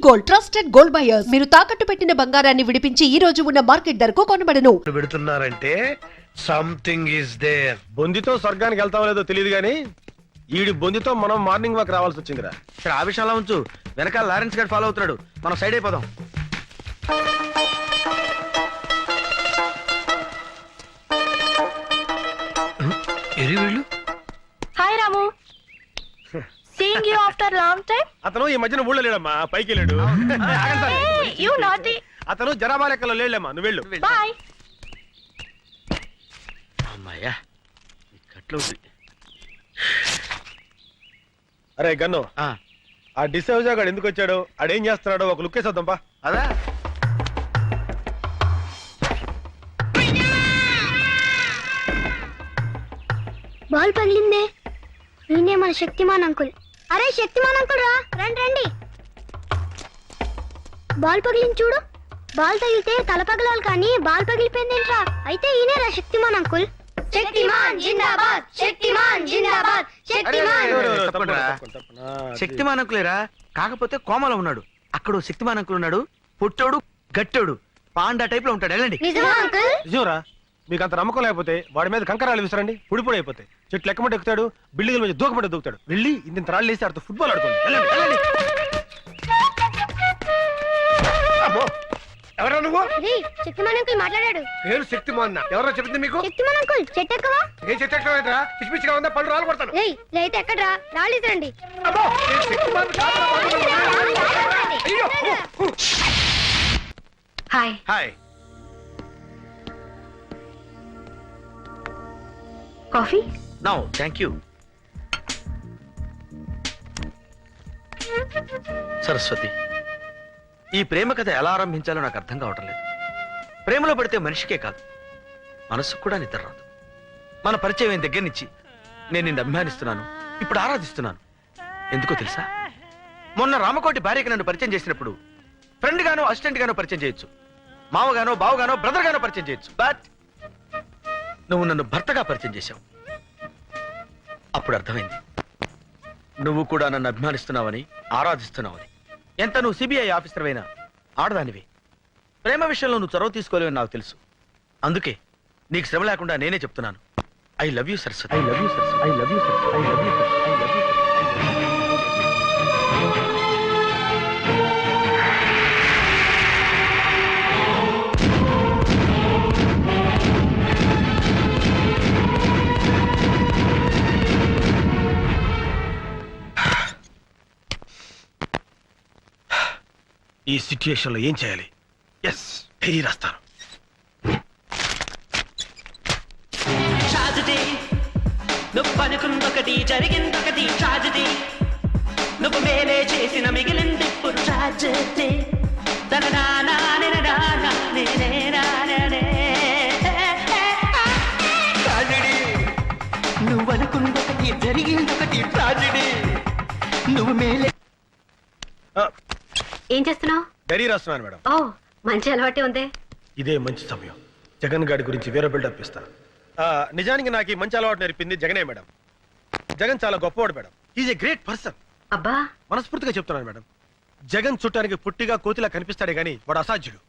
Gold, trusted gold buyers. మీరు తాకట్టు పెట్టిన బంగారాన్ని విడిపించి ఈ రోజు ఉన్న మార్కెట్ ధరకు కొనబడను. పెడుతున్నారంటే సంథింగ్ ఇస్ దేర్. బొందితో స్వర్గానికి వెళ్తామో లేదో తెలియదు గానీ ఈడి బొందితో మనం మార్నింగ్ వాక్ రావాల్సి వచ్చిందిరా. ఇక్కడ ఆ విషయంలో ఉంచు, వెనకాల లారెన్స్ గారు ఫాలో అవుతున్నాడు, మనం సైడ్ అయిపోదాం. వీళ్ళు hi Ramu, seeing you after long time. అతను ఈ మధ్యన ఊళ్ళో లేడమ్మా, పైకి వెళ్ళాడు. You naughty. అతను జనాభా లెక్కలో లేడమ్మా, నువ్వు వెళ్ళు. బాయ్. అమ్మాయ్యా, కట్లు. అరే గన్ను, ఆ డిసౌజా గాడు ఎందుకు వచ్చాడు, ఆడేం చేస్తున్నాడో ఒక లుక్ వేసేద్దాంపా. అదా బాల్ పగిలిందే. ఈయనే మన శక్తిమాన్ అంకుల్. అరే శక్తిమాన్ అంకుల్ రా, రండి రండి. బాల్ పగిలింది చూడు. బాల్ తగిలితే తల పగలాలి కానీ బాల్ పగిలిపోయిందేంట్రా. అయితే ఈయనే రా శక్తిమాన్ అంకుల్. శక్తిమాన్ జిందాబాద్, శక్తిమాన్ జిందాబాద్, శక్తిమాన్. శక్తిమాన్ అంకులేరా, కాకపోతే కోమలో ఉన్నాడు. అక్కడ శక్తిమాన్ అంకుల్ ఉన్నాడు, పుట్టోడు గట్టోడు పాండా టైప్ లో ఉంటాడు. వెళ్ళండి. నిజమా అంకుల్? నిజంరా, మీకు అంత నమ్మకం లేకపోతే వాడి మీద కంకరాలు విసరండి, పొడి అయిపోతాయి. చెట్లు ఎక్కమంటే ఎక్కుతాడు, బిల్డింగ్ మీద దూకమంటే దూకుతాడు. వెళ్ళి ఇంత రాళ్ళు వేసి ఆడుతూ ఫుట్బాల్ ఆడుకోండి. ఎవరా నువ్వు? శక్తిమాన్ అంకుల్ మాట్లాడాడు. పేరు శక్తిమాన్. ఎవరో చెప్పింది మీకు? శక్తిమాన్ అంకుల్ చెట్టు ఎక్కవా? ఏం చెట్టరా? పిచ్చి పిచ్చిగా ఉందా? పళ్ళు రాళ్ళు కొడతాను. ఏయ్ లేతే ఎక్కడ్రా, రాళ్ళు ఇసరండి. అబ్బో, నేను శక్తిమాన్ కాదురా బాబు. అయ్యో. Hi. Hi. Coffee? No thank you. Saraswati, ఈ ప్రేమ కథ ఎలా ఆరంభించాలో నాకు అర్థం కావటం లేదు. ప్రేమలో పడితే మనిషికే కాదు, మనసుకు కూడా నిద్ర రాదు. మన పరిచయం అయిన దగ్గర నుంచి నేను నిన్ను అభిమానిస్తున్నాను, ఇప్పుడు ఆరాధిస్తున్నాను. ఎందుకో తెలుసా, మొన్న రామకోటి భార్యకి నన్ను పరిచయం చేసినప్పుడు ఫ్రెండ్ గానో అసిస్టెంట్ గానో పరిచయం చేయొచ్చు, మావగానో బావగానో బ్రదర్ గానో పరిచయం చేయొచ్చు. బట్ నువ్వు నన్ను భర్తగా పరిచయం చేశావు. అప్పుడు అర్థమైంది, నువ్వు కూడా నన్ను అభిమానిస్తున్నావని, ఆరాధిస్తున్నావని. ఎంత నువ్వు సిబిఐ ఆఫీసర్ అయినా ఆడదానివి. ప్రేమ విషయంలో నువ్వు చొరవ తీసుకోలేవని నాకు తెలుసు. అందుకే నీకు శ్రమ లేకుండా నేనే చెప్తున్నాను. I love you Saraswati. I love you Saraswati. I love you Saraswati. I love you Saraswati. I love you. ఈ సిచ్యుయేషన్ లో ఏం చేయాలి? ఎస్, డైరీ రాస్తాను. నువ్వు అనుకుందొకటి జరిగిందొకటి ట్రాజడీ, నువ్వు మేలే చేసిన మిగిలింది ఇప్పుడు ట్రాజడీ. నువ్వు అనుకుందొకటి జరిగిందొకటి ట్రాజడీ, నువ్వు మేలే. ఏం చేస్తున్నావు? డైరీ రాస్తున్నాను మేడం. ఓ, మంచి అలవాటే ఉందే. ఇదే మంచి సమయం. జగన్ గారి గురించి వేరే బిల్డప్ ఇస్తాను. నిజానికి నాకు ఈ మంచి అలవాటు నేర్పింది జగనే మేడం. జగన్ చాలా గొప్పవాడు madam. Is a great person. అబ్బా, మనస్ఫూర్తిగా చెప్తున్నాను మేడం. జగన్ చుట్టానికి పుట్టిగా కోతిలా కనిపిస్తాడే గానీ వాడు అసాధ్యుడు.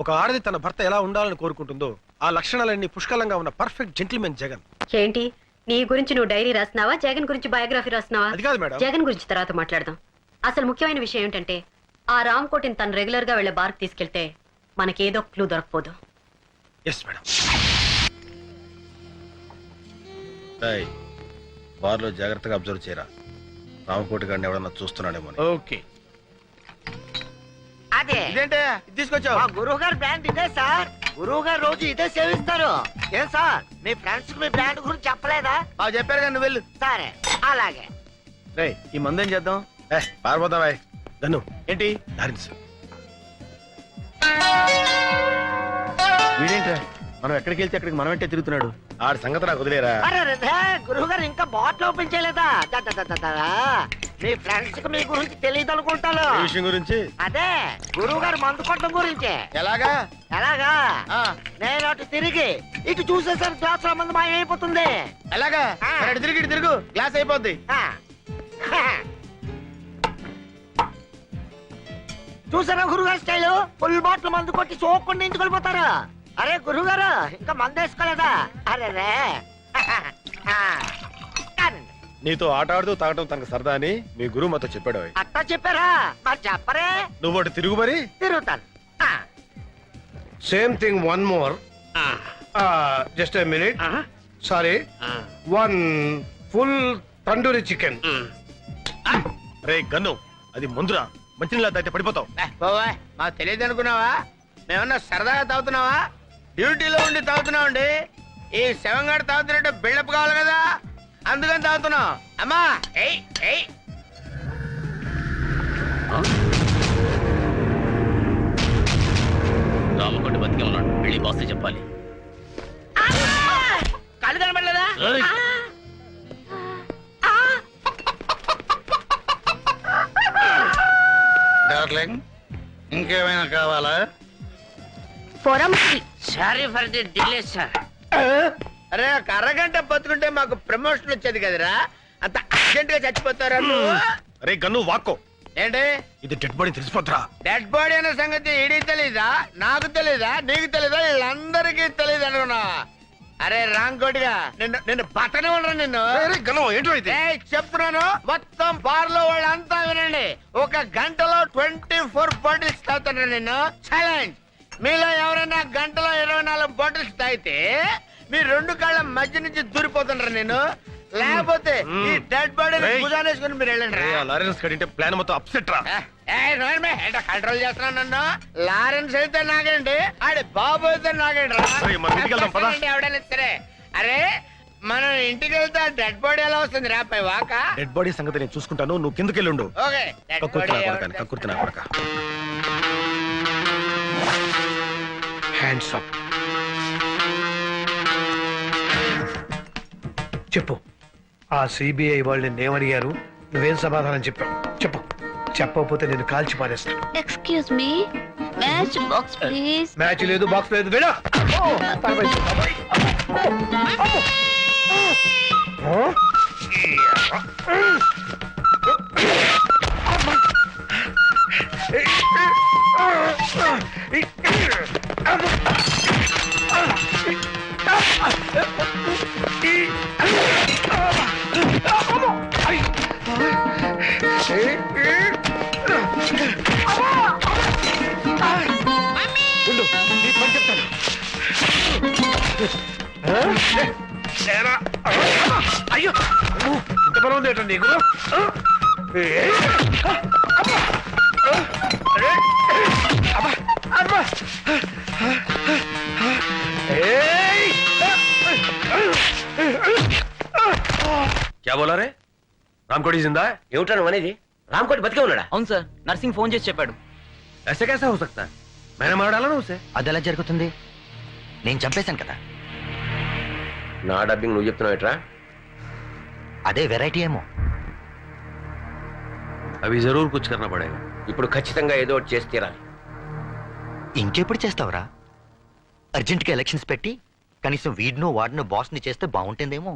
ఒక ఆడది తన భర్త ఎలా ఉండాలని కోరుకుంటుందో ఆ లక్షణాలన్నీ పుష్కలంగా ఉన్న పర్ఫెక్ట్ జెంటిల్మెన్ జగన్. ఏంటి నీ గురించి నువ్వు డైరీ రాస్తున్నావా, జగన్ గురించి బయోగ్రఫీ రాస్తున్నావా? అది కాదు మేడం. జగన్ గురించి తర్వాత మాట్లాడదాం. అసలు ముఖ్యమైన విషయం ఏంటంటే, ఆ రామ్ కోటిని తను రెగ్యులర్ గా వెళ్లే బార్కి తీసుకెళ్తే మనకేదో క్లూ దొరకపోదు. Yes madam. బార్లో జాగ్రత్తగా అబ్జర్వ్ చేయరా, రామకోటి గారిని ఎవడన్నా చూస్తున్నాడేమో. ఓకే. అదే ఇదేంటే తీసుకొచ్చావు? మా గురువు గారు బ్రాండ్ ఇదే సార్. గురువు గారు రోజు ఇదే సేవిస్తారు. ఏం సార్, మీ ఫ్రెండ్స్ కి మీ బ్రాండ్ గురించి చెప్పలేదా? చెప్పారు కానీ నువ్వు వెళ్ళు. సరే అలాగే. రే, ఈ మందు ఏం చేద్దాం? పారిపోతావా గన్ను? ఏంటి లారెన్స్. వీడేంట్రా, మనం ఎక్కడికి వెళ్తే అక్కడికి మనం అంటే తిరుగుతున్నాడు. ఆడి సంగతి నాకు వదిలేరా. అరే గురువు గారు ఇంకా బాటిల్ ఓపెన్ చేయలేదా? మీ ఫ్రెండ్స్ కి మీ గురించి తెలియదు అనుకుంటాను. ఈ విషయం గురించి అదే గురువు గారు మందు కొట్టడం గురించి. ఎలాగా? ఎలాగా? నేను అటు తిరిగి ఇటు చూసేసరికి గ్లాస్ లో మందు మాయమైపోతుంది. ఎలాగా? తిరిగి తిరుగు, గ్లాస్ అయిపోద్ది. చూసారా గురుగారు స్టైల్? ఫుల్ బాటిల్ మందు కొట్టి సోకుండా ఇంటికి వెళ్ళిపోతారు. అరే గురుగారు ఇంకా మందు వేసుకోలేదా? అరే రే కానండి. నీతో ఆట ఆడుతూ తాగటం తనకు సరదా అని మీ గురువు మాతో చెప్పాడు ఓయ్. అట్టా చెప్పారా? మరి చెప్పరే. నువ్వు ఒకటి తిరుగు మరి. తిరుగుతాను. Same thing one more just a minute sorry one full tandoori chicken ray gun, అది ముందురా. మంచినీళ్ళ తాగితే పడిపోతావు. బాబాయ్ మాకు తెలియదు అనుకున్నావా? మేమన్నా సరదాగా తాగుతున్నావా? డ్యూటీలో ఉండి తాగుతున్నామండి. ఈ శవంగాడు తాగుతున్నట్టు బిల్డప్ కావాలి కదా, అందుకని తాగుతున్నాం. అమ్మా ఏయ్ ఏయ్ రామకోటి బతికే ఉన్నాడు, వెళ్ళి బాస్ చెప్పాలి. కళ్ళు కనబడలేదా? డార్లింగ్ ఇంకేమైనా కావాలా? Sorry for the delay sir. అరే ఒక అరగంట బతుకుంటే మాకు ప్రమోషన్ వచ్చేది కదరా, అంత అర్జెంట్ గా చచ్చిపోతారా నువ్వు? రే గన్ను వాక్కో. ఏంటి ఇది డెడ్ బాడీ తెలిసిపోతురా. డెడ్ బాడీ అనే సంగతి ఈడీ తెలీదా? నాకు తెలీదా? నీకు తెలీదా? వీళ్ళందరికీ తెలియదు అనుకున్నా. అరే రాంకోటిగా నిన్ను బతనే ఉండరు నిన్ను. గన్ను ఏంటో అయితే ఏయ్, చెప్తున్నాను మొత్తం బార్ లో వాళ్ళంతా వినండి. ఒక గంటలో 24 బాటిల్స్ తాగుతాను నిన్ను. ఛాలెంజ్. మీలో ఎవరైనా గంటలో 24 బాటిల్స్ తాగితే మీ 2 కాళ్ళ మధ్య నుంచి దూరిపోతుండ్రా నేను. లేకపోతే ఈ డెడ్ బాడీని రేయ్. భుజానేసుకుని మీరు వెళ్ళండి రా. లారెన్స్ కడింటే ప్లాన్ మొత్తం అప్సెట్ రా. కంట్రోల్ చేస్తున్నాను నన్ను. లారెన్స్ అయితే నాగండి, ఆడి బాబు అయితే నాగండి రా. రేయ్, మన ఇంటికి వెళ్దాం, పద. ఎవడైనా సరే. అరే మనం ఇంటికి వెళ్తే డెడ్ బాడీ ఎలా వస్తుంది రా పై వాక? డెడ్ బాడీ సంగతి నేను చూసుకుంటాను, నువ్వు కిందకి వెళ్ళుండు. ఓకే డెడ్ కక్కుర్తి బాడీ నా కొడక, కక్కుర్తి నా కొడక. Hands up. చెప్పు, ఆ సిబిఐ వాళ్ళు నిన్నేమడిగారు? నువ్వేం సమాధానం చెప్పావు? చెప్పు. చెప్పకపోతే నేను కాల్చి పారేస్తాను. Excuse me, match box please. Match లేదు, బాక్స్ లేదు, వెళ్ళా. ఉండు, నీ పని చెప్తాను. అయ్యో, ఇంత బలం ఉంది ఏంటండి నీకు? క్యా బోలా రే? రామ్కోటి జిందా హై? ఏమిటా నువ్వు అనేది? రామ్కోటి బతికే ఉన్నాడా? అవును సార్, నర్సింగ్ ఫోన్ చేసి చెప్పాడు. ऐसे कैसा हो सकता है? मैंने मार डाला ना उसे. అది ఎలా జరుగుతుంది? నేను చంపేశాను కదా. నా డబ్బింగ్ నువ్వు చెప్తున్నావు ఎట్రా? అదే వెరైటీ ఏమో. अभी जरूर कुछ करना पड़ेगा. ఇప్పుడు ఖచ్చితంగా ఏదో ఒకటి చేసి తీరాలి. ఇంకెప్పుడు చేస్తావురా? అర్జెంట్గా ఎలక్షన్స్ పెట్టి కనీసం వీడినో వాడినో బాస్ని చేస్తే బాగుంటుందేమో.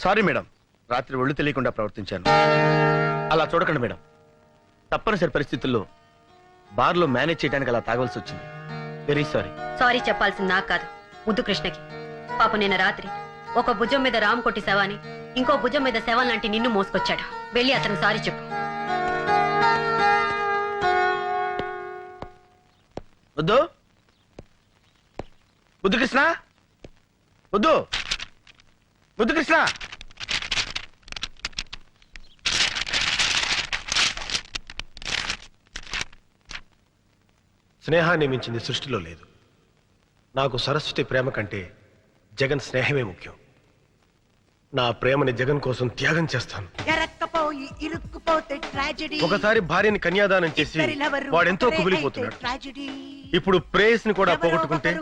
సారీ మేడం, రాత్రి ఒళ్ళు తెలియకుండా ప్రవర్తించాను. అలా చూడకండి మేడం, తప్పనిసరి పరిస్థితుల్లో బార్లో మేనేజ్ చేయడానికి అలా తాగవలసి వచ్చింది. Very sorry. సారీ చెప్పాల్సింది నాకు కాదు, ముద్దు కృష్ణకి. పాప నిన్న రాత్రి ఒక భుజం మీద రామ్ కొట్టి శవాన్ని, ఇంకో భుజం మీద శవం లాంటి నిన్ను మోసుకొచ్చాడు. వెళ్ళి అతను సారీ చెప్పు. వద్దు బుద్ధు కృష్ణ, వద్దు బుద్ధు కృష్ణ. స్నేహాన్ని మించింది సృష్టిలో లేదు. నాకు సరస్వతి ప్రేమ కంటే జగన్ స్నేహమే ముఖ్యం. నా ప్రేమని జగన్ కోసం త్యాగం చేస్తాను. ఎరక్కపోయి ఇరుక్కుపోతే ట్రాజెడీ. ఒకసారి భార్యని కన్యాదానం చేసి వాడెంతో కుమిలిపోతున్నాడు. ట్రాజెడీ. ఇప్పుడు ప్రేయస్ ని కూడా పోగొట్టుకుంటే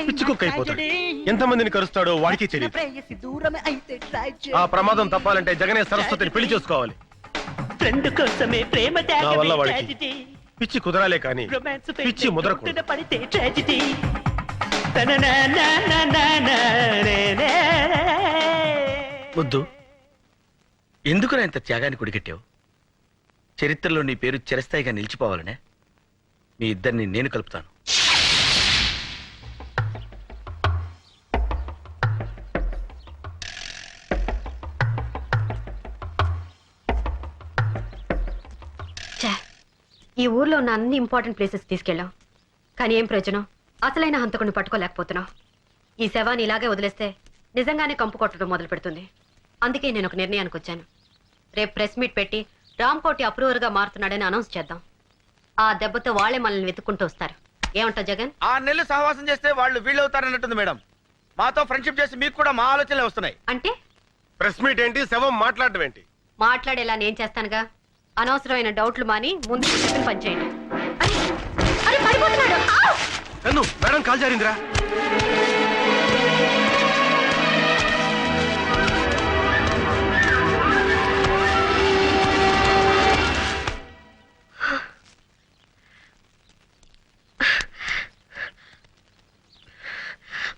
పిచ్చుకుక్కైపోతాడు. ఎంతమందిని కరుస్తాడో వాడికి తెలియదు. ప్రేయసి దూరమే అయితే ట్రాజెడీ. ఆ ప్రమాదం తప్పాలంటే జగనే సరస్వతిని పెళ్లి చేసుకోవాలి. ఫ్రెండ్ కోసమే ప్రేమ నా వల్ల త్యాగమే వాడికి ట్రాజెడీ. పిచ్చి కుదరాలే కానీ రొమాన్స్ పిచ్చి ముదరకూడదు. పడితే ట్రాజెడీ. తననా నా నా నా నా రే రే. వద్దు, ఎందుకు ఇంత త్యాగాన్ని కొడిగట్టావు? చరిత్రలో నీ పేరు చిరస్థాయిగా నిలిచిపోవాలనే మీ ఇద్దరిని నేను కలుపుతాను. ఛే, ఈ ఊర్లో ఉన్న అన్ని ఇంపార్టెంట్ ప్లేసెస్ తీసుకెళ్ళాం, కానీ ఏం ప్రయోజనం? అసలైన హంతకుని పట్టుకోలేకపోతున్నాం. ఈ శవాన్ని ఇలాగే వదిలేస్తే నిజంగానే కంపు కొట్టడం మొదలు పెడుతుంది. అందుకే నేను ఒక నిర్ణయానికి వచ్చాను. రేపు ప్రెస్ మీట్ పెట్టి రామ్కోటి అప్రూవర్గా మారుతున్నాడని అనౌన్స్ చేద్దాం. ఆ దెబ్బతో వాళ్లే మనల్ని వెతుక్కుంటూ వస్తారు. ఏమంటావు జగన్? 6 నెలలు సహవాసం చేస్తే వాళ్ళు వీళ్ళవుతారన్నట్టుంది మేడం. మాతో ఫ్రెండ్షిప్ చేసి మీకు కూడా మా ఆలోచనలే వస్తున్నాయి. అంటే ప్రెస్ మీట్ ఏంటి, శవం మాట్లాడడం ఏంటి? మాట్లాడేలా నేను చేస్తానుగా. అనవసరమైన డౌట్లు మాని ముందు చెప్పిన పని చేయండి. అరే, అరే, పడిపోతున్నాడు. ఆవ్! కన్ను, మేడం కాల్ జారిందిరా.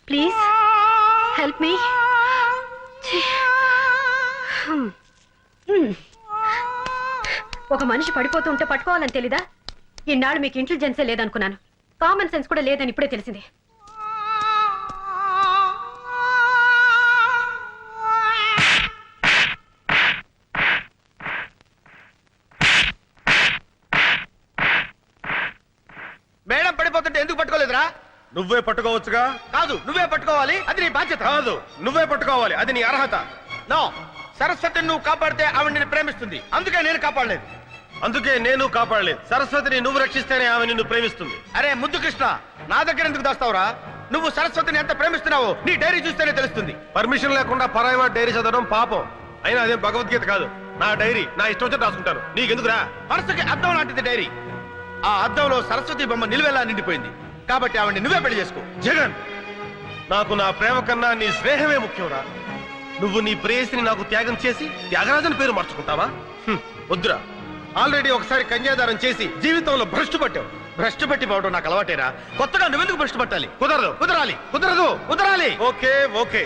Please help me. ఒక మనిషి పడిపోతూ ఉంటే పట్టుకోవాలని తెలీదా? ఇన్నాళ్ళు మీకు ఇంటెలిజెన్సే లేదనుకున్నాను. కామన్ సెన్స్ కూడా లేదని ఇప్పుడే తెలిసింది. మేడం పడిపోతుంటే ఎందుకు పట్టుకోలేదురా? నువ్వే పట్టుకోవచ్చుగా. కాదు, నువ్వే పట్టుకోవాలి, అది నీ బాధ్యత. కాదు, నువ్వే పట్టుకోవాలి, అది నీ అర్హత. నో, సరస్వతిని నువ్వు కాపాడితే ఆవిడ నిన్ను ప్రేమిస్తుంది, అందుకే నేను కాపాడలేదు. అందుకే నేను కాపాడలేదు. సరస్వతిని నువ్వు రక్షిస్తేనే ఆమె నిన్ను ప్రేమిస్తుంది. అరే ముద్దు కృష్ణ, నా దగ్గర ఎందుకు దాస్తావురా? నువ్వు సరస్వతిని ఎంత ప్రేమిస్తున్నావో నీ డైరీ చూస్తేనే తెలుస్తుంది. పర్మిషన్ లేకుండా పరాయి వాడి డైరీ చదవడం పాపం. అయినా అదేం భగవద్గీత కాదు. నా డైరీ నా ఇష్టం వచ్చి రాసుకుంటాను. నీకెందుకురా? మనసుకి అద్దం లాంటిది డైరీ. ఆ అద్దంలో సరస్వతి బొమ్మ నిలువెలా నిండిపోయింది. కాబట్టి ఆవిడ్ని నువ్వే పెళ్లి చేసుకో. జగన్, నాకు నా ప్రేమ కన్నా నీ స్నేహమే ముఖ్యంరా. నువ్వు నీ ప్రేయసిని నాకు త్యాగం చేసి త్యాగరాజన్ పేరు మార్చుకుంటావా? వద్దురా. ఆల్రెడీ ఒకసారి కన్యాదానం చేసి జీవితంలో భ్రష్టు పట్టావు. భ్రష్టు పట్టి పోవడం నాకు అలవాటేరా. కొత్తగా నువ్వెందుకు భ్రష్టు పట్టాలి? కుదరదు. కుదరాలి. కుదరదు. కుదరాలి. ఓకే ఓకే,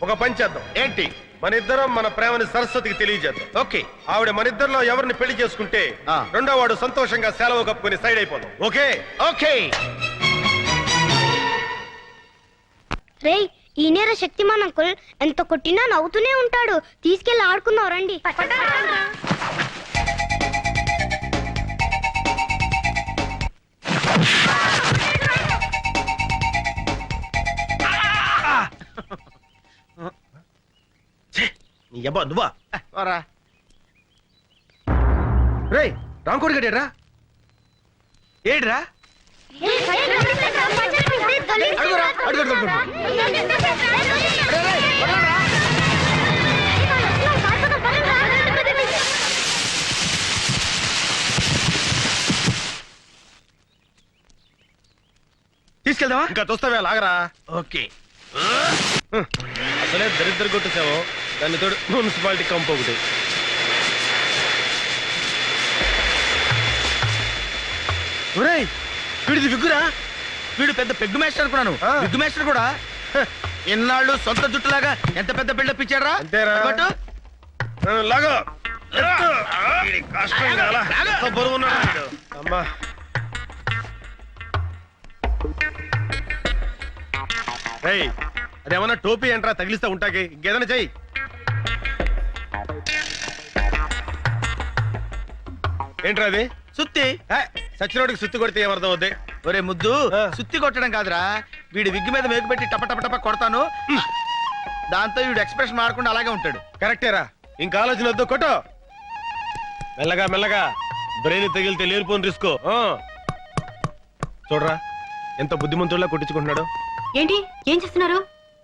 ఒక పని చేద్దాం. ఏంటి? మన ఇద్దరం మన ప్రేమని సరస్వతికి తెలియజేద్దాం. ఓకే. ఆవిడ మన ఇద్దరిలో ఎవరిని పెళ్లి చేసుకుంటే ఆ. రెండో వాడు సంతోషంగా సెలవు కప్పుకొని సైడ్ అయిపోదాం. Okay okay. రేయ్, ఈనేర శక్తిమాన్ అంకుల్. ఎంత కొట్టినా నవ్వుతూనే ఉంటాడు. తీసుకెళ్లి ఆడుకుందాం రండి. నీ అబ్బా నువ్వా? వరా. రేయ్, రాంకోటి గడ్డరా? ఏడ్రా? అడుగురా, అడుగు, అడుగు, అడుగు. తీసుకెళ్దామా? ఇంకా చూస్తావే, లాగరా. ఓకే. అసలే దరిద్ర కొట్టేసావు, దాన్ని తోడు మున్సిపాలిటీ కంపు ఒకటి. ఒరేయ్, వీడిది విగ్గురా? వీడు పెద్ద పెగ్గు మేస్టర్ అనుకున్నాను. ఆ. పెగ్గు మేస్టర్ కూడా ఎన్నాళ్ళు సొంత జుట్టులాగా ఎంత పెద్ద బిల్డప్ ఇచ్చాడ్రా? అంతేరా. బట్టు. లాగో. ఎత్తు. వీడి కష్టం చాలా. ఎంత బరువు ఉన్నాడు వీడు. అమ్మా. రేయ్, అదేమన్నా టోపీ ఏంట్రా తగిలిస్తా ఉంటాకి? ఇంకేదైనా చెయ్యి. ఏంట్రా అది? సుత్తి. సచ్చినోడికి సుత్తి కొడితే ఏమర్థం అవుద్ది? ఒరే ముద్దు, ఆ. సుత్తి కొట్టడం కాదురా, వీడి విగ్గు మీద మేకు పెట్టి టప టప టప కొడతాను. దాంతో వీడు ఎక్స్ప్రెషన్ మారకుండా అలాగే ఉంటాడు. కరెక్టేరా. ఇంకా ఆలోచన వద్దు, కొట్టు. మెల్లగా మెల్లగా. బ్రెయిన్ తగిలితే లేనిపోని రిస్క్. చూడరా, ఎంత బుద్ధిమంతుల్లా కొట్టించుకుంటున్నాడు. ఏంటి, ఏం చేస్తున్నారు?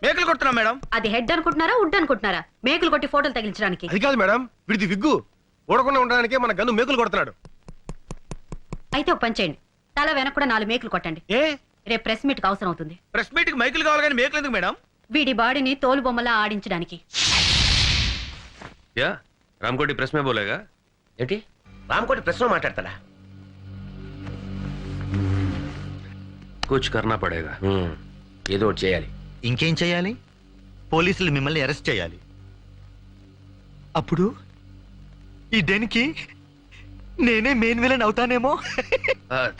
మేకలు కొడుతున్నాం మేడం. అది హెడ్ అనుకుంటున్నారా, వుడ్ అనుకుంటున్నారా? మేకులు కొట్టి ఫోటోలు తగిలించడానికి. అది కాదు మేడం, వీడిది విగ్గు. ఊడకుండా ఉండడానికే మన గన్ను మేకులు కొడుతున్నాడు. అయితే ఒక పని చేయండి, తల వెనక కూడా 4 మేకులు కొట్టండి. ఏ? రేపు ప్రెస్ మీట్ కి అవసరం అవుతుంది. ప్రెస్ మీట్ కి మైకులు కావాలి కానీ మేకలు ఎందుకు మేడం? వీడి బాడీని తోలు బొమ్మలా ఆడించడానికి. యా, రామ్కోటి ప్రెస్ మే బోలేగా? ఏంటి, రామ్కోటి ప్రశ్న మాట్లాడతాడా? కుచ్ కర్నా పడేగా. ఏదో ఒకటి చేయాలి. ఇంకేం చేయాలి? పోలీసులు మిమ్మల్ని అరెస్ట్ చేయాలి. అప్పుడు ఈ డెన్కి నేనే మెయిన్ విలన్ అవుతానేమో.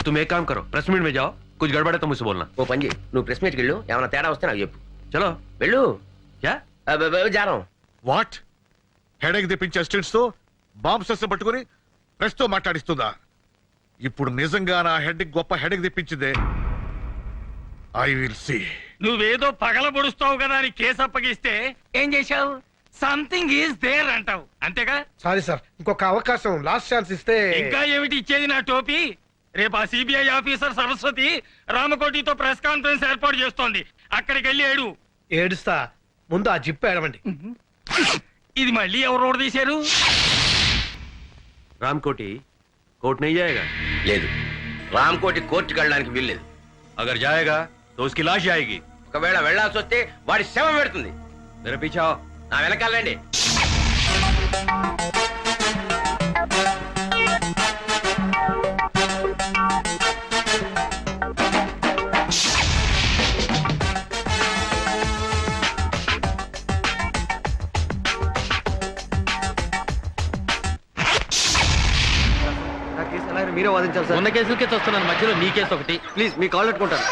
तुम एक काम करो, प्रेस मीट में जाओ, कुछ गड़बड़ है तो मुझसे बोलना. ఓ పని చేయి, నువ్వు ప్రెస్ మీట్కి వెళ్ళు, ఏమైనా తేడా వస్తే నాకు చెప్పు. चलो. వెళ్ళు. क्या? జారం. వాట్ హెడేక్ తెప్పించే అసిస్టెంట్స్ తో బాంబ్ సెస్ పట్టుకుని ప్రెస్ తో మాట్లాడిస్తుందా? ఇప్పుడు నిజంగా నా హెడ్ గొప్ప హెడేక్ తెప్పించిందే. I will see. నువ్వేదో పగల పొడుస్తావు కదా అని కేసు అప్పగిస్తే ఏం చేశావు? సంథింగ్ ఈజ్ దేర్ అంటావు, అంతేగా? సారీ సార్, ఇంకొక అవకాశం, లాస్ట్ ఛాన్స్ ఇస్తే. ఇంకా ఏమిటి ఇచ్చేది నా టోపీ? రేపు ఆ సిబిఐ ఆఫీసర్ సరస్వతి రామకోటితో ప్రెస్ కాన్ఫరెన్స్ ఏర్పాటు చేస్తోంది, అక్కడికి వెళ్ళి ఏడు. ఏడుస్తా, ముందు ఆ జిప్ ఏడవండి. ఇది మళ్ళీ ఎవరు తీశారు? रामकोटी कोर्ट नहीं जाएगा? లేదు, రామ్కోటి కోర్టుకి వెళ్ళడానికి వీల్లేదు. अगर जाएगा तो उसकी लाश जाएगी. ఒకవేళ వెళ్ళాల్సి వస్తే వాడి శవం పెడుతుంది. मेरे पीछे आओ. నా వెనకాలండి. మీరే వాదించాలి సార్. ఉన్న కేసులకే వస్తున్నాను, మధ్యలో నీ కేసు ఒకటి. ప్లీజ్ మీ కాల్ పెట్టుకుంటాను.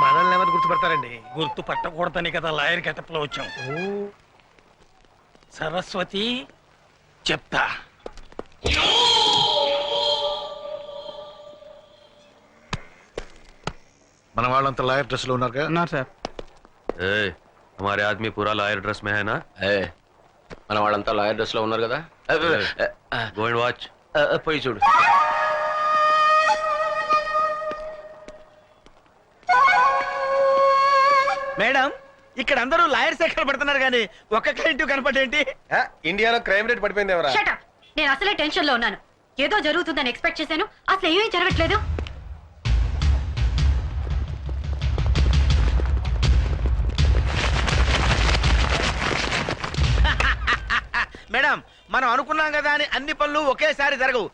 మనల్ని ఎవరు గుర్తుపడతారండి? గుర్తు పట్టకూడదని కదా లాయర్ గెటప్ లో వచ్చాం. సరస్వతి చెప్తా. మన వాళ్ళంతా లాయర్ డ్రెస్ లో ఉన్నారు కదా సార్. ए, हमारे आदमी पूरा लॉयर ड्रेस में है ना? మన వాళ్ళంతా లాయర్ డ్రెస్ లో ఉన్నారు కదా. Go and watch. పోయి చూడు. మేడం, ఇక్కడ అందరూ లాయర్ సెక్టర్ పడుతున్నారు కానీ ఒక్క క్లయింట్ కనపడేంటి? ఇండియాలో క్రైమ్ రేట్ పడిపోయింది ఎవరా? Shut up. నేను అసలే టెన్షన్ లో ఉన్నాను. ఏదో జరుగుతుందని ఎక్స్పెక్ట్ చేశాను, అసలు ఏమీ జరగట్లేదు. మేడం, మనం అనుకున్నాం కదా అని అన్ని పనులు ఒకేసారి జరగవు.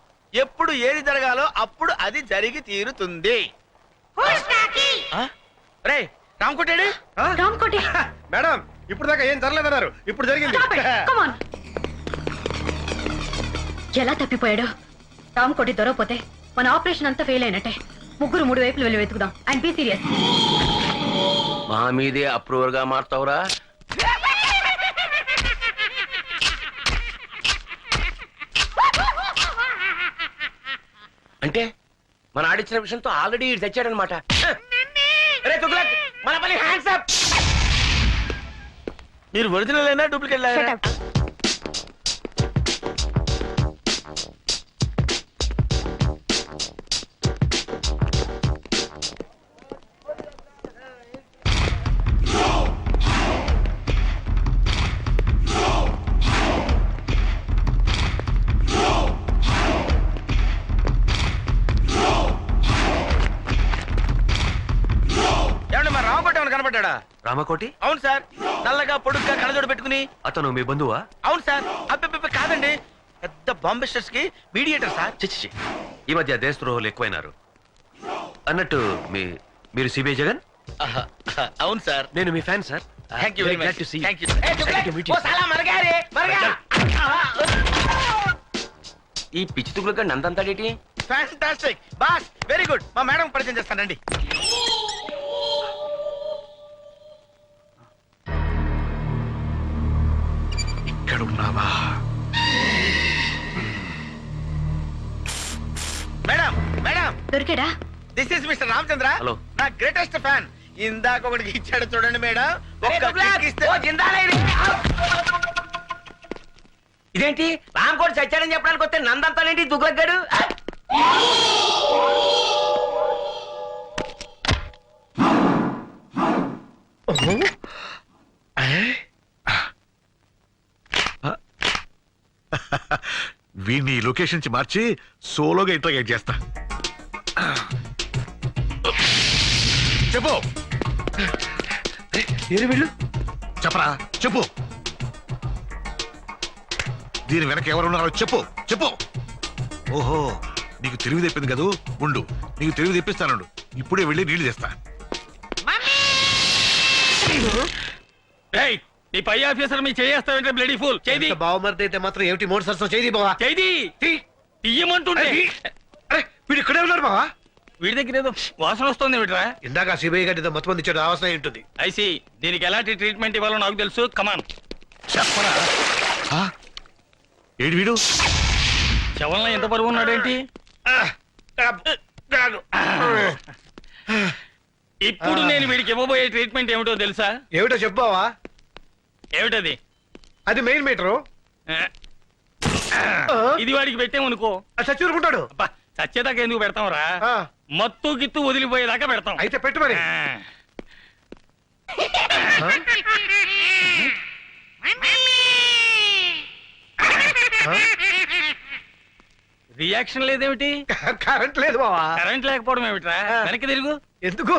ఎప్పుడు ఏది జరగాలో అప్పుడు అది జరిగి తీరుతుంది. రే రామకోటేడి. రామ్కోటి, మేడం, ఇప్పుడు దాకా ఏం జరగలేదన్నారు, ఇప్పుడు జరిగింది. stop it. Come on. ఎలా తప్పిపోయాడు? రామ్కోటి దొరకపోతే మన ఆపరేషన్ అంతా ఫెయిల్ అయినట్టే. ముగ్గురు మూడు వైపులు వెళ్ళి వెతుకుదాం. And be serious. మా మీదే అప్రూవర్ గా మారుతావురా? అంటే మన ఆడిచ్చిన విషయంతో ఆల్రెడీ తెచ్చాడనమాట. రే తుగ్లక్, మన పని హ్యాండ్స్ అప్. మీరు ఒరిజినల్ అయినా డూప్లికేట్ లాయరా? ఏమండి, మరి రామకోట ఏమైనా కనపడ్డా? రామకోటి? అవును సార్, నల్లగా పొడుగ్గా కళ్ళజోడు పెట్టుకుని. అతను మీ బంధువా? అవును సార్. అబ్బెబ్బెబ్బే కాదండి, పెద్ద బాంబిస్టర్స్ కి మీడియేటర్ సార్. చిచ్చి, ఈ మధ్య దేశద్రోహులు ఎక్కువైనారు. అన్నట్టు మీరు సిబిఐ జగన్? అవును సార్. నేను మీ fan sir. Thank you very Glad much. to see you. Thank you. ఓ సాలా మరగా రే, మరగా. ఈ పిచ్చి తుగ్లక్ నందంతాడేటి? Fantastic boss, very good. మా మేడం పరిచయం చేస్తానండి. ఇక్కడ ఉన్నావా? మేడం, మేడం, దొరికాడా? This is mister Ramachandra. Hello. నా గ్రేటెస్ట్ ఫ్యాన్. ఇందాక ఒకటికి ఇచ్చాడు చూడండి మేడం. ఒక్క click ఇస్తే ఇదేంటి రామకోటి చచ్చాడని చెప్పడానికి వస్తే నందంతాడేంటి తుగ్లక్గాడు? వీడిని లొకేషన్ నుంచి మార్చి సోలోగా ఇంట్రాగేట్ చేస్తా. చెప్పు. చెప్పరా, చెప్పు. దీని వెనక ఎవరున్నారో చెప్పు, చెప్పు. ఓహో, నీకు తెలివి తెప్పింది కదూ. ఉండు, నీకు తెలివి తెప్పిస్తానుండు. ఇప్పుడే వెళ్ళి నీళ్లు తెస్తా. ఏయ్, నీ పై ఆఫీసర్ మీ చేయేస్తావంటే బ్లడీ ఫుల్ చేది బావమరిది అయితే మాత్రం ఏమిటి మూడు సరసం చేయి బావా. చేది తీయమంటుంటే అరే వీడు ఇక్కడే ఉన్నారు బావా. వీడి దగ్గర ఏదో వాసన వస్తుంది ఏమిట్రా? ఇందాక సిబిఐ గారి మొత్తం మంది ఇచ్చాడు అవసరం ఏంటుంది. ఐసి దీనికి ఎలాంటి ట్రీట్మెంట్ ఇవ్వాలో నాకు తెలుసు. కమాన్. చెప్పరా ఏడు వీడు శవంలో ఎంత బరువు ఉన్నాడేంటి? ఇప్పుడు నేను వీడికి ఇవ్వబోయే ట్రీట్మెంట్ ఏమిటో తెలుసా? ఏమిటో చెప్పావా? ఏమిటది? అది మెయిన్ మీటరు. ఇది వాడికి పెట్టామనుకో చచ్చూరుకుంటాడు. అబ్బా, చచ్చేదాకా ఎందుకు పెడతాంరా? మత్తు గిత్తు వదిలిపోయేదాకా పెడతాం. అయితే పెట్టు మరి. రియాక్షన్ లేదేమిటి? కరెంట్ లేదు బావా. కరెంట్ లేకపోవడం ఏమిట్రా? వెనక్కి తిరుగు. ఎందుకు?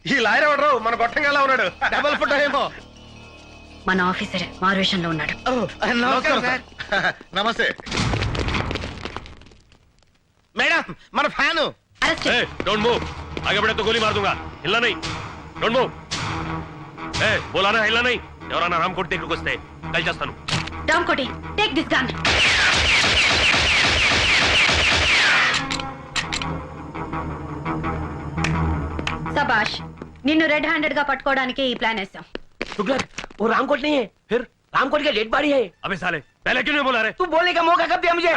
ఈ లాయర్ ఎవడరు? మన గొట్టంగా ఉన్నాడు. డబల్ ఫుట్ ఏమో. మన ఆఫీసర్ మారువేషంలో ఉన్నాడు. నమస్కారం సార్. నమస్తే. మేడం మన ఫ్యాను. అరెస్ట్ చేయి. डोंट मूव आगे बढ़े तो गोली मार दूंगा हिलना नहीं डोंट मूव बोला ना हिलना नहीं ఎవరన్నా రామకోటి దగ్గరికి వస్తే కాల్ చేస్తాను రామ్కోటి, టేక్ దిస్ గన్. సబాష్, నిన్ను రెడ్ హ్యాండెడ్ గా పట్టుకోవడానికి ఈ ప్లాన్ వేసాం. तुगलक वो रामकोट नहीं है, फिर रामकोट की डेड बॉडी है. अबे साले पहले क्यों नहीं बोला रे तू बोलने का मौका कब दिया मुझे?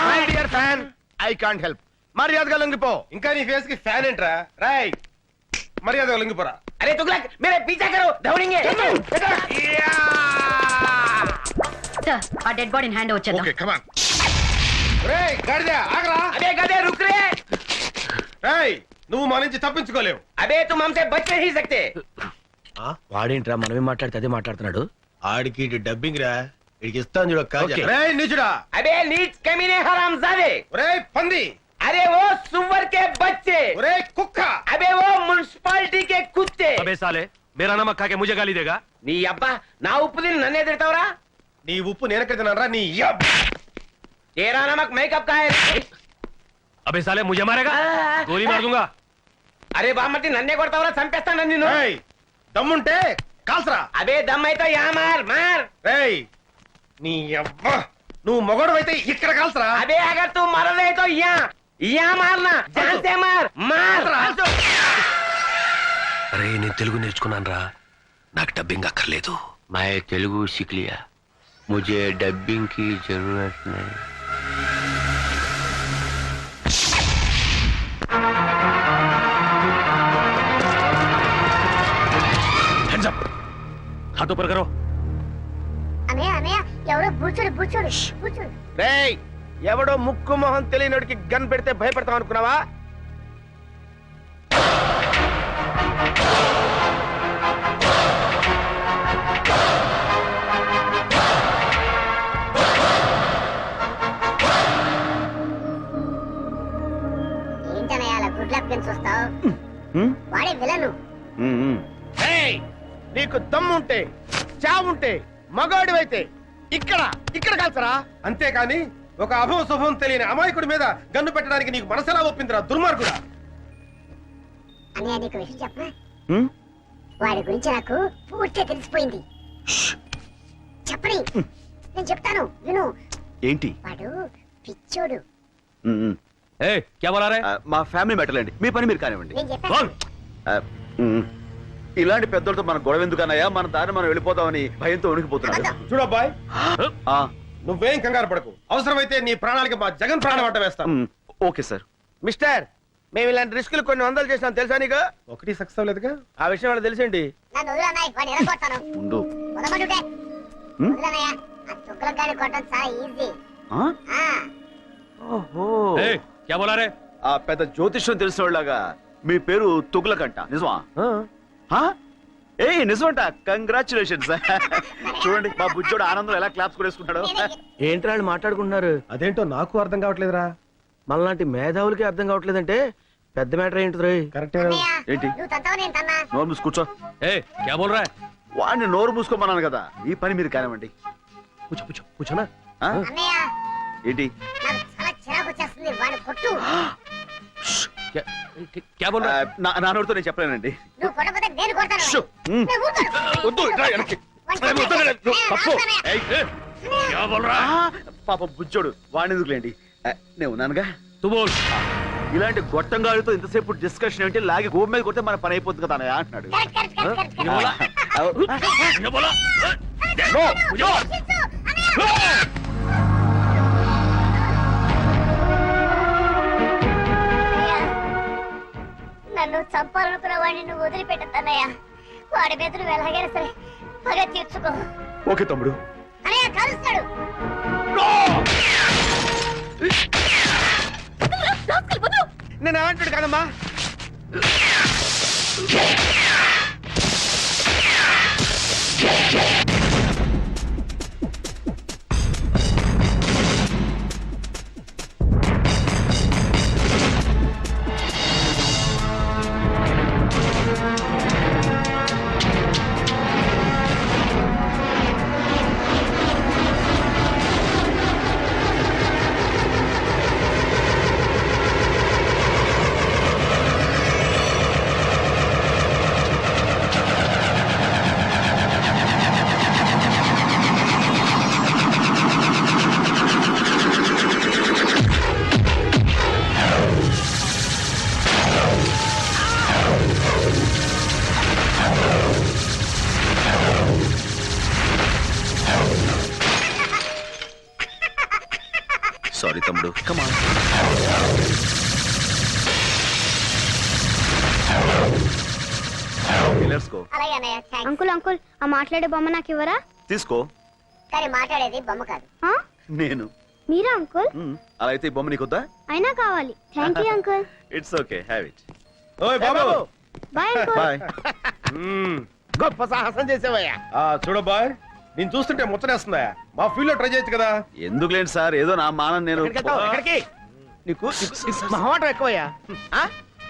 My dear fan, I can't help. మర్యాదగా లొంగిపో. ఇంకా నీ ఫేస్ కి ఫ్యాన్ ఏంట్రా? రాయ్ మర్యాదగా లొంగిపోరా. अरे तुगलक मेरे पीछा करो, दौड़ेंगे. సార్, ఆ డెడ్ బాడీని హ్యాండ్ వచ్చేద్దాం. Okay come on. రేయ్ గాడిద ఆగరా. अबे गधे रुक रे. రేయ్ నువ్వు మా నుంచి తప్పించుకోలేవు. अबे तुम हमसे बच नहीं सकते. వాడేంట్రా మనమే మాట్లాడితే అదే మాట్లాడుతున్నాడు. ఆడికి డబ్బింగ్ రా. ఇడికి ఇస్తాను చూడ ఓకే. రేయ్ నీచుడా. अबे नीच कमीने हरामजादे. రేయ్ పంది. अरे वो सुअर के बच्चे. రేయ్ కుక్క. अबे वो म्युनिसिपालिटी के कुत्ते. अबे साले मेरा नमक खा के मुझे गाली देगा నీ అబ్బా నా ఉప్పు తిని నన్నే తిడతావురా? నీ ఉప్పు నేనెక్కడ తిన్నాను రా నీ యబ్బ. तेरा नमक मेकअप का है. अबे साले मुझे मारेगा गोली मार दूंगा అరే బామ్మటి నన్నే కొడతావురా? చంపేస్తాను నిన్ను. రేయ్ దమ్ముంటే కాల్సరా. అబే దమ్ అయితే యా మార్ మార్. రేయ్ నీ యబ్బ నువ్వు మొగోడవైతే ఇక్కడ కాల్సరా. అబే అగర్ తూ మరలే తో యా యా మార్నా జాన్ సే మార్ మార్. अरे నేను తెలుగు నేర్చుకున్నాను రా నాకు డబ్బింగ్ అక్కర్లేదు मैं तेलुगु सीख लिया मुझे डबिंग की जरूरत नहीं हैंड्स अप हाथ ऊपर करो అన్నయ్య అన్నయ్య ఎవరో బూచోడు బూచోడు బూచోడు. రేయ్ ఎవడో ముక్కు మొహం తెలియనోడికి గన్ పెడితే భయపడతాం అనుకున్నావా? ఏంటన్నయ్య అలా గుడ్ లక్ గన్ చూస్తావు? వాడే విలను. రేయ్ నీకు దమ్ముంటే చావుంటే మగాడివైతే ఇక్కడ ఇక్కడ కాల్సరా. అంతేకాని ఒక అభవ శుభం తెలియని అమాయకుడి మీద గన్ను పెట్టడానికి నీకు మనసెలా ఒప్పిందిరా దుర్మార్గుడా. అన్నయ్య నీకు విషయం చెప్పనా? వాడి గురించి నాకు పూర్తిగా తెలిసిపోయింది. చెప్పని నేను చెప్తాను విను. ఏంటి? వాడు పిచ్చోడు. ए क्या बोला रे మా ఫ్యామిలీ మ్యాటర్ అండి, మీ పని మీరు కానివ్వండి. నేను చెప్పాను. ఇలాంటి పెద్దలతో మన గొడవ ఎందుకన్నాయా? మన దారి మనం వెళ్ళిపోతామని భయంతో ఉనికిపోతున్నాడు. చూడబ్బాయ్ నువ్వేం కంగారు పడకు. అవసరమైతే నీ ప్రాణాలకి మా జగన్ ప్రాణం అడ్డ వేస్తాం. Okay sir. మిస్టర్ మేము ఇలాంటి రిస్కులు కొన్ని వందలు చేసాం తెలుసా నీకు? ఒకటి సక్సెస్ అవ్వలేదుగా. ఆ విషయం వాళ్ళకి తెలిసేంటి? నన్ను వదిలన్నయ్య, వాడిని ఎరగొడతాను. ఉండు. వదలమంటుంటే వదిలన్నయ్య. ఆ తుక్కలకు గాని కొట్టడం చాలా ఈజీ. ए क्या बोला रे ఆ పెద్ద జ్యోతిష్యం తెలిసిన వాళ్ళగా మీ పేరు తుగ్లకంట, నిజమా? ఏ నిజమంట. కంగ్రాచులేషన్స్. చూడండి మా బుజ్జోడు ఆనందం ఎలా క్లాప్స్ కొడేసుకుంటాడు. ఏంటి వాళ్ళు మాట్లాడుకుంటున్నారు? అదేంటో నాకు అర్థం కావట్లేదురా. మనలాంటి మేధావులకి అర్థం కావట్లేదంటే పెద్ద మ్యాటర్ ఏంటి రోయ్? ఏంటి నువ్వు తంతావా నేను తన్నా నోరు మూసి కూర్చో. ఏ క్యా బోల్ రా వాడిని నోరు మూసుకోమన్నాను కదా, ఈ పని మీరు కానివ్వండి. కూర్చోనా ఆ? అన్నయ్య ఏంటి నాకు చాలా చిరాకు వచ్చేస్తుంది వాడిని కొట్టు క్యా బోల్ రా నా నోటితో నేను చెప్పలేనండి. నువ్వు కొట్టకపోతే నేను కొడతాను షో. నేను ఊరుకోను. వద్దు, ఇట్రా వెనక్కి. వాడిని వద్దు, తప్పు. ఏయ్, క్యా బోల్ రా పాప బుజ్జోడు, వాడిని ఎందుకులేండి, నేను ఉన్నానుగా. తు బోల్ ఇలాంటి గొట్టంగాడితో ఇంతసేపు డిస్కషన్ ఏంటి, లాగి గోపు మీద కొడితే మన పని అయిపోతుంది కదా అన్నయ్య అంటున్నాడు. కరెక్ట్. ये बोला నో, నో. నన్ను చంపాలనుకున్న వాడిని నువ్వు వదిలిపెట్టద్దన్నయ్య. వాడి మీద నువ్వు ఎలాగైనా సరే పగ తీర్చుకో. ఓకే తమ్ముడు. అన్నయ్య కలుస్తాడు. నేను ఏమంటాడు కదమ్మా. సారీ తమ్ముడు. కమాన్. అలాగే అన్నయ్య థాంక్స్. అంకుల్ అంకుల్ ఆ మాట్లాడే బొమ్మ నాకు ఇవ్వరా? తీసుకో. కానీ మాట్లాడేది బొమ్మ కాదు. నేను మీరా అంకుల్? అలా అయితే ఈ బొమ్మ నీకొద్దా? అయినా కావాలి. Thank you uncle. It's okay, have it. ఓయ్ బాబు బాయ్ అంకుల్. బాయ్. గొప్ప సాహసం చేసావయ్యా. చూడబ్బాయ్, నేను చూస్తుంటే ముచ్చటేస్తుందా? మా ఫీల్డ్ లో ట్రై చేయొచ్చు కదా. ఎందుకులేండి సార్, ఏదో నా మానం నేను. నీకు మహమాటం ఎక్కువయ్యా.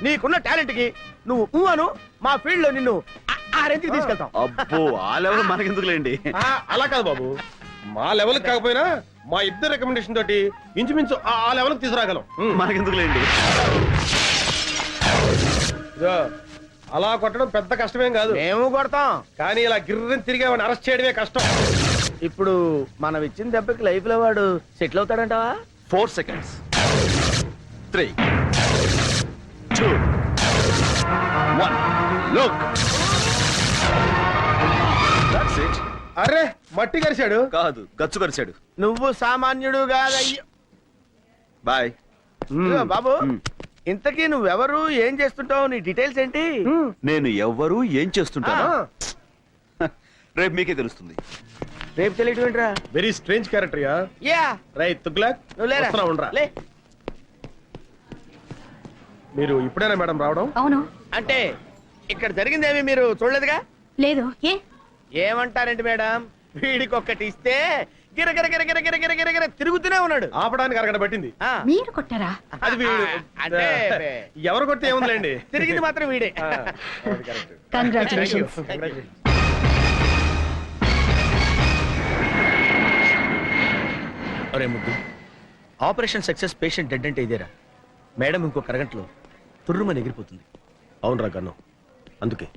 నీకున్న టాలెంట్ కి నువ్వు అను, మా ఫీల్డ్ లో నిన్ను ఆ రేంజ్కి తీసుకెళ్తాం. అబ్బో, ఆ లెవెల్ మనకెందుకులేండి. అలా కాదు బాబు, మా లెవెల్ కాకపోయినా మా ఇద్దరు రికమెండేషన్ తోటి ఇంచుమించు ఆ లెవెల్ తీసుకురాగలం. మనకెందుకులేండి. ఇదో, అలా కొట్టడం పెద్ద కష్టమేం కాదు. మేము కొడతాం. కానీ ఇలా గిర్రని తిరిగి వాడిని అరెస్ట్ చేయడమే కష్టం. ఇప్పుడు మనం ఇచ్చిన దెబ్బకి లైఫ్ లో వాడు సెటిల్ అవుతాడంటావా? 4 seconds. 3, 2, 1. లుక్. That's it. అరే మట్టి కరిశాడు. కాదు, గచ్చు కరిచాడు. నువ్వు సామాన్యుడు కాదయ్యో. బాయ్. ఇదిగో బాబు, ఇంతకీ నువ్వెవరు, ఏం చేస్తుంటావు, నీ డీటెయిల్స్ ఏంటి? నేను ఎవ్వరు ఏం చేస్తుంటాను రేపు మీకే తెలుస్తుంది. రేపు తెలియటం ఏంట్రా? Very strange character yeah. Yeah. Right Tughlaq, నువ్వు లేరా? వస్తున్నా, ఉండరా. లే. మీరు ఇప్పుడేనా మేడం రావడం? అవును. అంటే ఇక్కడ జరిగిందేమి మీరు చూడలేదుగా? లేదు. ఏ ఏమంటారండి మేడం, వీడికి ఒక్కటి ఇస్తే గిరగిర గిరగిర గిరగిర గిరగిర తిరుగుతూనే ఉన్నాడు. ఆపడానికి అరగడ పట్టింది. మీరు కొట్టారా? అది వీడు. అంటే ఎవరు కొడితే ఏముందిలేండి, తిరిగింది మాత్రం వీడే. కంగ్రాచులేషన్స్. అరే ముద్దు, ఆపరేషన్ సక్సెస్, పేషెంట్ డెడ్ అంటే ఇదేరా? మేడం ఇంకొక అరగంటలో తుర్రుమని ఎగిరిపోతుంది. అవునరా గన్ను, అందుకే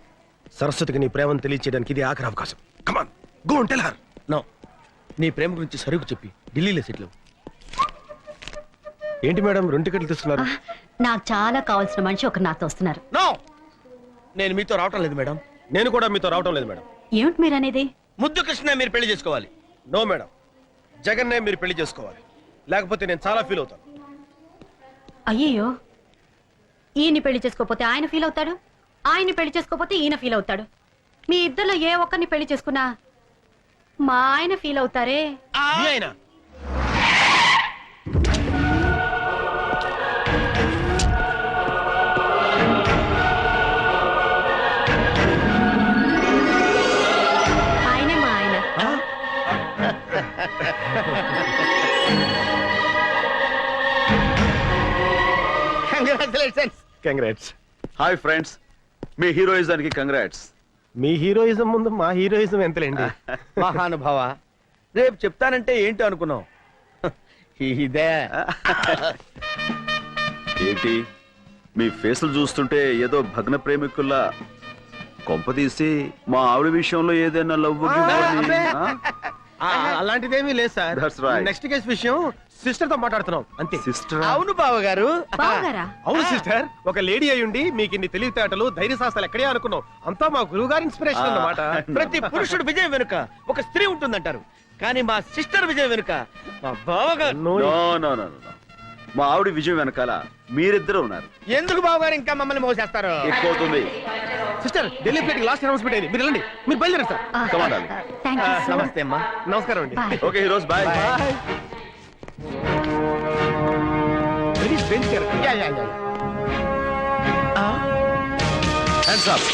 సరస్వతికి నీ ప్రేమను తెలియచేయడానికి ఇది ఆఖరి అవకాశం. Come on, go and tell her. No, నీ ప్రేమ గురించి సరుకు చెప్పి ఢిల్లీలో సెటిల్. ఏంటి మేడం 2 టికెట్లు తీసుకున్నారు? నాకు చాలా కావాల్సిన మనిషి ఒక నాతో వస్తున్నారు. నో, నేను మీతో రావటం లేదు మేడం. నేను కూడా మీతో రావటం లేదు మేడం. ఏమిటి మీరు అనేది? ముద్దు కృష్ణ మీరు పెళ్లి చేసుకోవాలి. నో మేడం, జగన్నే మీరు పెళ్లి చేసుకోవాలి. లేకపోతే నేను చాలా ఫీల్ అవుతాను. అయ్యయ్యో, ఈయన్ని పెళ్లి చేసుకోకపోతే ఆయన ఫీల్ అవుతాడు, ఆయన్ని పెళ్లి చేసుకోకపోతే ఈయన ఫీల్ అవుతాడు. మీ ఇద్దరిలో ఏ ఒక్కరిని పెళ్లి చేసుకున్నా మా ఆయన ఫీల్ అవుతారే. మీ ఆయన ఆయనే మా ఆయన. కంగ్రాచులేషన్స్. కంగ్రాట్స్. హాయ్ ఫ్రెండ్స్, మీ హీరోయిజానికి కంగ్రాట్స్. మీ హీరోయిజం ముందు మా హీరోయిజం ఎంతలేండి. మహానుభావ, రేపు చెప్తానంటే ఏంటో అనుకున్నావు. ఇదే ఏంటి మీ ఫేసులు చూస్తుంటే ఏదో భగ్న ప్రేమికుల్లా, కొంపదీసి మా ఆవిడ విషయంలో ఏదైనా లవ్ అలాంటిదేమీ లేదు sir. That's right. Next case విషయం సిస్టర్ తో మాట్లాడుతున్నాం అంతే. సిస్టర్? అవును బావగారు. బావగారా? అవును సిస్టర్, ఒక లేడీ అయ్యుండి మీకు ఇన్ని తెలివితేటలు ధైర్య సాహసాలు ఎక్కడే అనుకున్నాం. అంతా మా గురువు గారి ఇన్స్పిరేషన్ అన్నమాట. ప్రతి పురుషుడు విజయం వెనుక ఒక స్త్రీ ఉంటుందంటారు, కానీ మా సిస్టర్ విజయం వెనుక మా బావగారు. నో నో నో నో, మా ఆవిడ విజయం వెనకాల మీరిద్దరు ఉన్నారు. ఎందుకు బావగారు ఇంకా మమ్మల్ని మోసేస్తారు? ఎక్కువ అవుతుంది. Sister, Delhi flight last announcement అయింది, మీరు వెళ్ళండి. మీరు బయలుదేరండి sir. Come on, darling. Thank you so much. నమస్తే అమ్మా. నమస్కారం అండి. Okay heroes, bye. Very very yeah, yeah, yeah. Hands up.